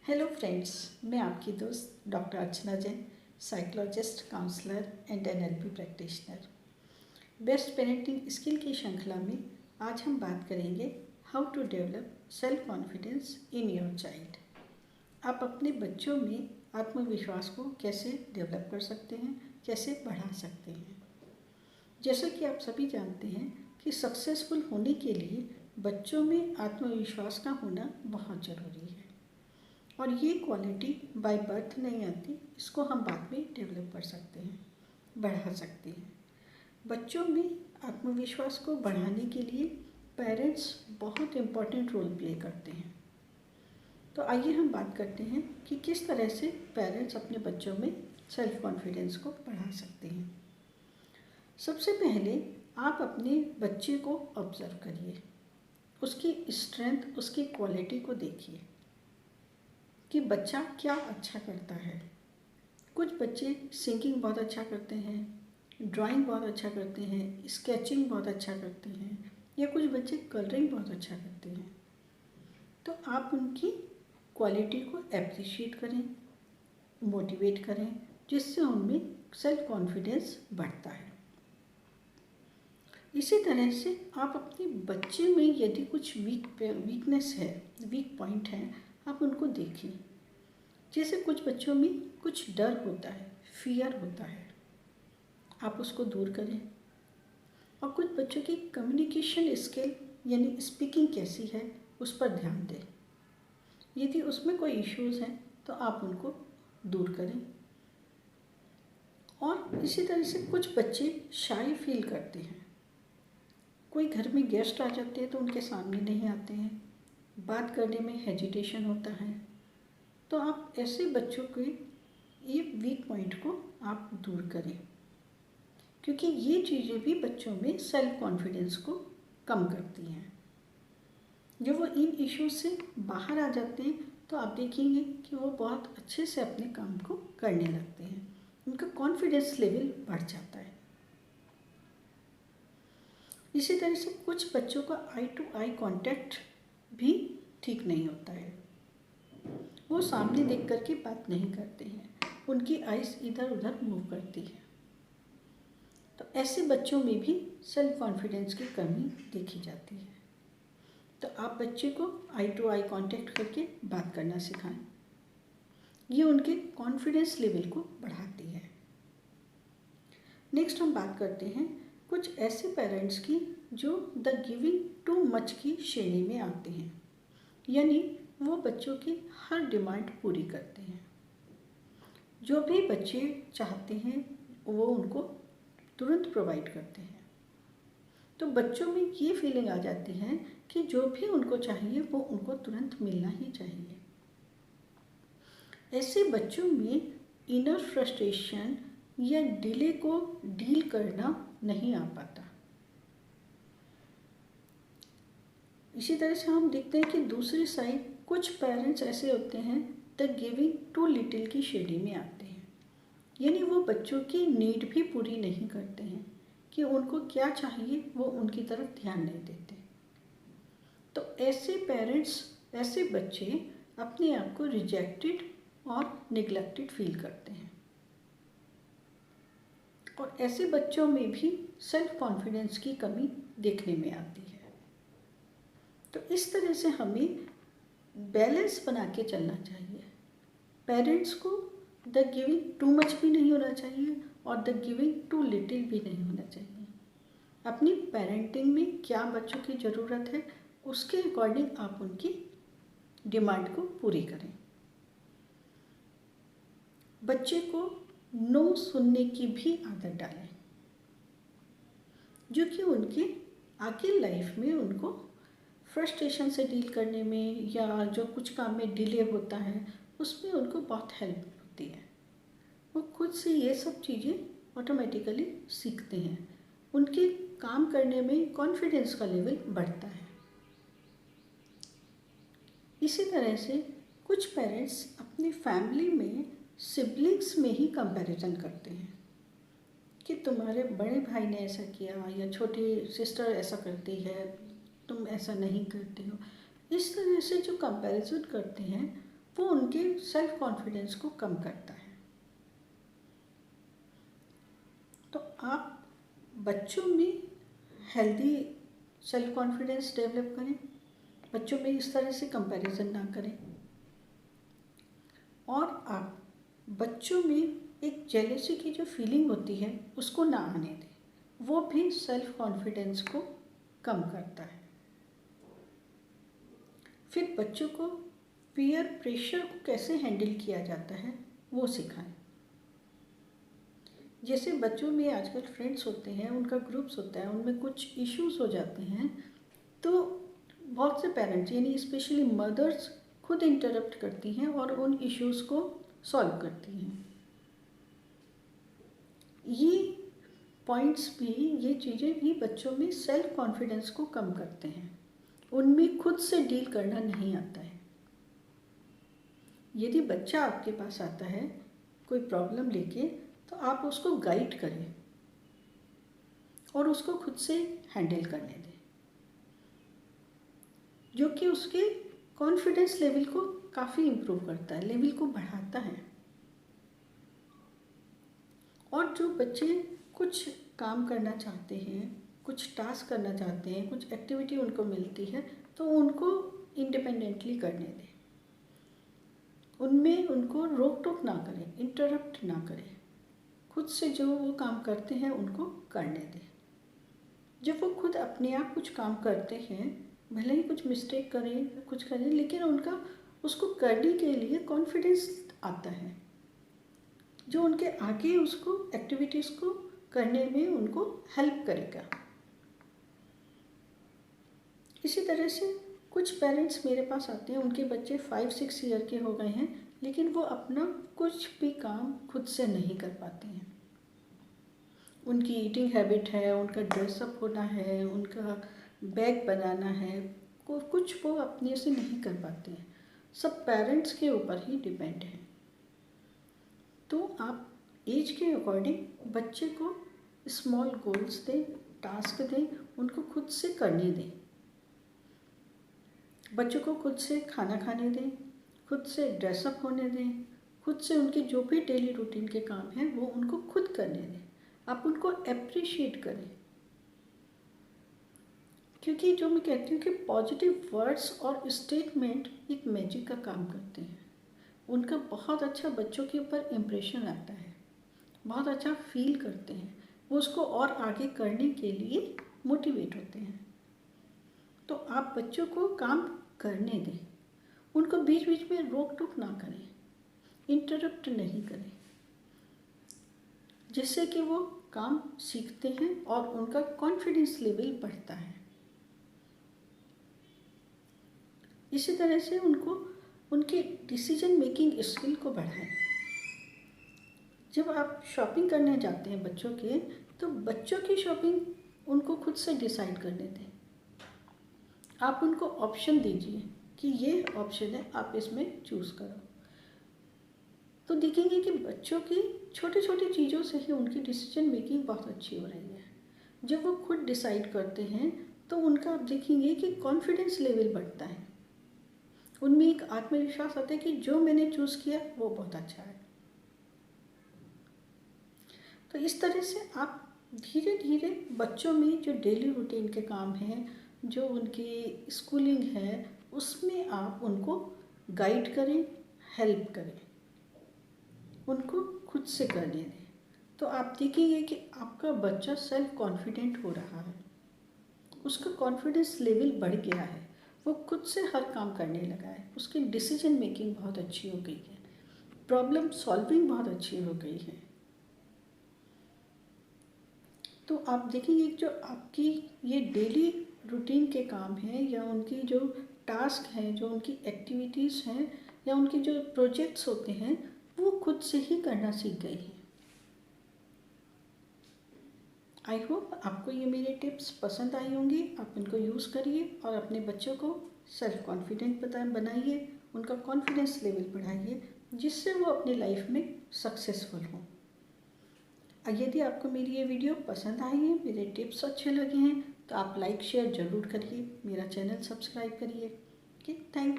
Hello friends, मैं आपकी दोस्त doctor Archana Jain, psychologist, counsellor and NLP practitioner. Best parenting skill की श्रृंखला में आज हम बात करेंगे how to develop self confidence in your child. आप अपने बच्चों में आत्मविश्वास को कैसे डेवलप कर सकते हैं, कैसे बढ़ा सकते हैं। जैसा कि आप सभी जानते हैं कि सक्सेसफुल होने के लिए बच्चों में आत्मविश्वास का होना बहुत ज़रूरी है और ये क्वालिटी बाय बर्थ नहीं आती, इसको हम बाद में डेवलप कर सकते हैं, बढ़ा सकते हैं। बच्चों में आत्मविश्वास को बढ़ाने के लिए पेरेंट्स बहुत इम्पोर्टेंट रोल प्ले करते हैं। तो आइए हम बात करते हैं कि किस तरह से पेरेंट्स अपने बच्चों में सेल्फ कॉन्फिडेंस को बढ़ा सकते हैं। सबसे पहले आप अपने बच्चे को ऑब्जर्व करिए, उसकी स्ट्रेंथ, उसकी क्वालिटी को देखिए कि बच्चा क्या अच्छा करता है। कुछ बच्चे सिंगिंग बहुत अच्छा करते हैं, ड्राइंग बहुत अच्छा करते हैं, स्केचिंग बहुत अच्छा करते हैं, या कुछ बच्चे कलरिंग बहुत अच्छा करते हैं। तो आप उनकी क्वालिटी को एप्रिशिएट करें, मोटिवेट करें, जिससे उनमें सेल्फ कॉन्फिडेंस बढ़ता है। इसी तरह से आप अपने बच्चे में यदि कुछ वीकनेस है, वीक पॉइंट है, आप उनको देखिए। जैसे कुछ बच्चों में कुछ डर होता है, फियर होता है, आप उसको दूर करें। और कुछ बच्चों की कम्युनिकेशन स्किल यानी स्पीकिंग कैसी है, उस पर ध्यान दें। यदि उसमें कोई इश्यूज़ हैं तो आप उनको दूर करें। और इसी तरह से कुछ बच्चे शाई फील करते हैं, कोई घर में गेस्ट आ जाते हैं तो उनके सामने नहीं आते हैं, बात करने में हेजिटेशन होता है। तो आप ऐसे बच्चों के ये वीक पॉइंट को आप दूर करें, क्योंकि ये चीज़ें भी बच्चों में सेल्फ कॉन्फिडेंस को कम करती हैं। जब वो इन इश्यूज से बाहर आ जाते हैं तो आप देखेंगे कि वो बहुत अच्छे से अपने काम को करने लगते हैं, उनका कॉन्फिडेंस लेवल बढ़ जाता है। इसी तरह से कुछ बच्चों का आई टू आई कांटेक्ट भी ठीक नहीं होता है, वो सामने देख कर के बात नहीं करते हैं, उनकी आइज़ इधर उधर मूव करती है। तो ऐसे बच्चों में भी सेल्फ कॉन्फिडेंस की कमी देखी जाती है। तो आप बच्चे को आई टू आई कांटेक्ट करके बात करना सिखाएं, ये उनके कॉन्फिडेंस लेवल को बढ़ाती है। नेक्स्ट हम बात करते हैं कुछ ऐसे पेरेंट्स की जो द गिविंग टू मच की श्रेणी में आते हैं, यानी वो बच्चों की हर डिमांड पूरी करते हैं। जो भी बच्चे चाहते हैं वो उनको तुरंत प्रोवाइड करते हैं। तो बच्चों में ये फीलिंग आ जाती है कि जो भी उनको चाहिए वो उनको तुरंत मिलना ही चाहिए। ऐसे बच्चों में इनर फ्रस्ट्रेशन या डिले को डील करना नहीं आ पाता। इसी तरह से हम देखते हैं कि दूसरी साइड कुछ पेरेंट्स ऐसे होते हैं द गिविंग टू लिटिल की श्रेणी में आते हैं, यानी वो बच्चों की नीड भी पूरी नहीं करते हैं कि उनको क्या चाहिए वो उनकी तरफ ध्यान नहीं देते। तो ऐसे पेरेंट्स, ऐसे बच्चे अपने आप को रिजेक्टेड और निगलेक्टेड फील करते हैं और ऐसे बच्चों में भी सेल्फ कॉन्फिडेंस की कमी देखने में आती है। तो इस तरह से हमें बैलेंस बना के चलना चाहिए। पेरेंट्स को द गिविंग टू मच भी नहीं होना चाहिए और द गिविंग टू लिटिल भी नहीं होना चाहिए। अपनी पेरेंटिंग में क्या बच्चों की ज़रूरत है उसके अकॉर्डिंग आप उनकी डिमांड को पूरी करें। बच्चे को नो सुनने की भी आदत डालें, जो कि उनके आगे लाइफ में उनको फ्रस्ट्रेशन से डील करने में या जो कुछ काम में डिले होता है उसमें उनको बहुत हेल्प होती है। वो खुद से ये सब चीज़ें ऑटोमेटिकली सीखते हैं, उनके काम करने में कॉन्फिडेंस का लेवल बढ़ता है। इसी तरह से कुछ पेरेंट्स अपनी फैमिली में सिबलिंग्स में ही कंपैरिजन करते हैं कि तुम्हारे बड़े भाई ने ऐसा किया या छोटी सिस्टर ऐसा करती है, तुम ऐसा नहीं करते हो। इस तरह से जो कंपैरिजन करते हैं वो उनके सेल्फ कॉन्फिडेंस को कम करता है। तो आप बच्चों में हेल्दी सेल्फ कॉन्फिडेंस डेवलप करें, बच्चों में इस तरह से कंपैरिजन ना करें, और आप बच्चों में एक जेलसी की जो फीलिंग होती है उसको ना आने दें, वो भी सेल्फ कॉन्फिडेंस को कम करता है। फिर बच्चों को पीयर प्रेशर को कैसे हैंडल किया जाता है वो सिखाएं। जैसे बच्चों में आजकल फ्रेंड्स होते हैं, उनका ग्रुप्स होता है, उनमें कुछ इश्यूज हो जाते हैं, तो बहुत से पेरेंट्स यानी स्पेशली मदर्स खुद इंटरप्ट करती हैं और उन इश्यूज को सॉल्व करती हैं। ये पॉइंट्स भी, ये चीज़ें भी बच्चों में सेल्फ कॉन्फिडेंस को कम करते हैं, उनमें खुद से डील करना नहीं आता है। यदि बच्चा आपके पास आता है कोई प्रॉब्लम लेके, तो आप उसको गाइड करें और उसको खुद से हैंडल करने दें, जो कि उसके कॉन्फिडेंस लेवल को काफ़ी इम्प्रूव करता है, लेवल को बढ़ाता है। और जो बच्चे कुछ काम करना चाहते हैं, कुछ टास्क करना चाहते हैं, कुछ एक्टिविटी उनको मिलती है, तो उनको इंडिपेंडेंटली करने दें, उनमें उनको रोक टोक ना करें, इंटरप्ट ना करें, खुद से जो वो काम करते हैं उनको करने दें। जब वो खुद अपने आप कुछ काम करते हैं, भले ही कुछ मिस्टेक करें, कुछ करें, लेकिन उनका उसको करने के लिए कॉन्फिडेंस आता है, जो उनके आगे उसको एक्टिविटीज़ को करने में उनको हेल्प करेगा। इसी तरह से कुछ पेरेंट्स मेरे पास आते हैं, उनके बच्चे 5-6 ईयर के हो गए हैं, लेकिन वो अपना कुछ भी काम खुद से नहीं कर पाते हैं। उनकी ईटिंग हैबिट है, उनका ड्रेसअप होना है, उनका बैग बनाना है, कुछ वो अपने से नहीं कर पाते हैं, सब पेरेंट्स के ऊपर ही डिपेंड है। तो आप एज के अकॉर्डिंग बच्चे को स्मॉल गोल्स दें, टास्क दें, उनको खुद से करने दें। बच्चों को खुद से खाना खाने दें, खुद से ड्रेसअप होने दें, खुद से उनके जो भी डेली रूटीन के काम हैं वो उनको खुद करने दें। आप उनको अप्रिशिएट करें, क्योंकि जो मैं कहती हूँ कि पॉजिटिव वर्ड्स और स्टेटमेंट एक मैजिक का काम करते हैं। उनका बहुत अच्छा बच्चों के ऊपर इम्प्रेशन आता है, बहुत अच्छा फील करते हैं, वो उसको और आगे करने के लिए मोटिवेट होते हैं। तो आप बच्चों को काम करने दें, उनको बीच बीच में रोक टोक ना करें, इंटरप्ट नहीं करें, जिससे कि वो काम सीखते हैं और उनका कॉन्फिडेंस लेवल बढ़ता है। इसी तरह से उनको उनकी डिसीजन मेकिंग स्किल को बढ़ाएं। जब आप शॉपिंग करने जाते हैं बच्चों के, तो बच्चों की शॉपिंग उनको खुद से डिसाइड करने दें। आप उनको ऑप्शन दीजिए कि ये ऑप्शन है, आप इसमें चूज़ करो। तो देखेंगे कि बच्चों की छोटी छोटी चीज़ों से ही उनकी डिसीजन मेकिंग बहुत अच्छी हो रही है। जब वो खुद डिसाइड करते हैं तो उनका आप देखेंगे कि कॉन्फिडेंस लेवल बढ़ता है, उनमें एक आत्मविश्वास आता है कि जो मैंने चूज़ किया वो बहुत अच्छा है। तो इस तरह से आप धीरे धीरे बच्चों में जो डेली रूटीन के काम हैं, जो उनकी स्कूलिंग है, उसमें आप उनको गाइड करें, हेल्प करें, उनको खुद से करने दें। तो आप देखेंगे कि आपका बच्चा सेल्फ कॉन्फिडेंट हो रहा है, उसका कॉन्फिडेंस लेवल बढ़ गया है, वो खुद से हर काम करने लगा है, उसकी डिसीजन मेकिंग बहुत अच्छी हो गई है, प्रॉब्लम सॉल्विंग बहुत अच्छी हो गई है। तो आप देखेंगे जो आपकी ये डेली रूटीन के काम हैं, या उनकी जो टास्क हैं, जो उनकी एक्टिविटीज़ हैं, या उनके जो प्रोजेक्ट्स होते हैं, वो खुद से ही करना सीख गई हैं। आई होप आपको ये मेरे टिप्स पसंद आई होंगी। आप इनको यूज़ करिए और अपने बच्चों को सेल्फ कॉन्फिडेंट बनाइए, उनका कॉन्फिडेंस लेवल बढ़ाइए, जिससे वो अपनी लाइफ में सक्सेसफुल हों। यदि आपको मेरी ये वीडियो पसंद आई है, मेरे टिप्स अच्छे लगे हैं, तो आप लाइक शेयर ज़रूर करिए, मेरा चैनल सब्सक्राइब करिए। Okay, thank you.